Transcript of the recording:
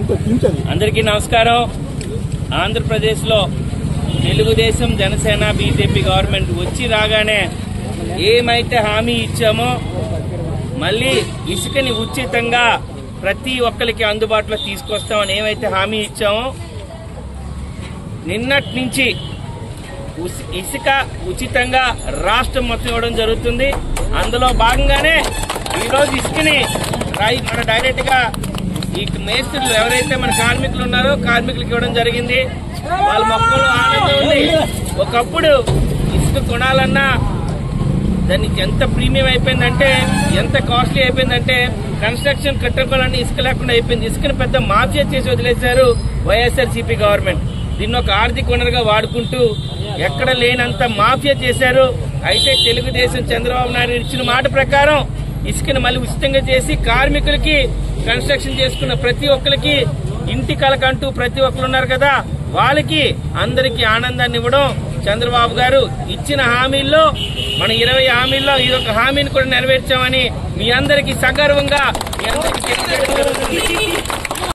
అందరికీ నమస్కారం. ఆంధ్రప్రదేశ్ లో తెలుగుదేశం జనసేన బీజేపీ గవర్నమెంట్ వచ్చి రాగానే ఏమైతే హామీ ఇచ్చామో మళ్ళీ ఇసుకని ఉచితంగా ప్రతి ఒక్కరికి అందుబాటులో తీసుకొస్తామని ఏమైతే హామీ ఇచ్చామో నిన్నటి నుంచి ఇసుక ఉచితంగా రాష్ట్రం మొత్తం ఇవ్వడం జరుగుతుంది. అందులో భాగంగానే ఈరోజు ఇసుకని మన డైరెక్ట్ గా ఈ మేస్త్రులు ఎవరైతే మన కార్మికులు ఉన్నారో కార్మికులకు ఇవ్వడం జరిగింది. వాళ్ళ మొక్కలు ఆనందం ఉంది. ఒకప్పుడు ఇసుక కొనాలన్నా దానికి ఎంత ప్రీమియం అయిపోయిందంటే, ఎంత కాస్ట్లీ అయిపోయిందంటే కన్స్ట్రక్షన్ కట్టుకోవాలని ఇసుక లేకుండా అయిపోయింది. ఇసుకని పెద్ద మాఫియా చేసి వదిలేశారు వైఎస్ఆర్సీపీ గవర్నమెంట్. దీన్ని ఒక ఆర్థిక వనరుగా వాడుకుంటూ ఎక్కడ లేనంత మాఫియా చేశారు. అయితే తెలుగుదేశం చంద్రబాబు నాయుడు ఇచ్చిన మాట ప్రకారం ఇసుకని మళ్ళీ ఉచితంగా చేసి కార్మికులకి కన్స్ట్రక్షన్ చేసుకున్న ప్రతి ఒక్కరికి ఇంటి కలకంటూ ప్రతి ఒక్కరు ఉన్నారు కదా, వాళ్ళకి అందరికీ ఆనందాన్ని ఇవ్వడం చంద్రబాబు గారు ఇచ్చిన హామీల్లో మన 20 హామీల్లో ఇదొక హామీని కూడా నెరవేర్చామని మీ అందరికీ సగర్వంగా మీ అందరికీ తెలియజేయడం జరుగుతుంది.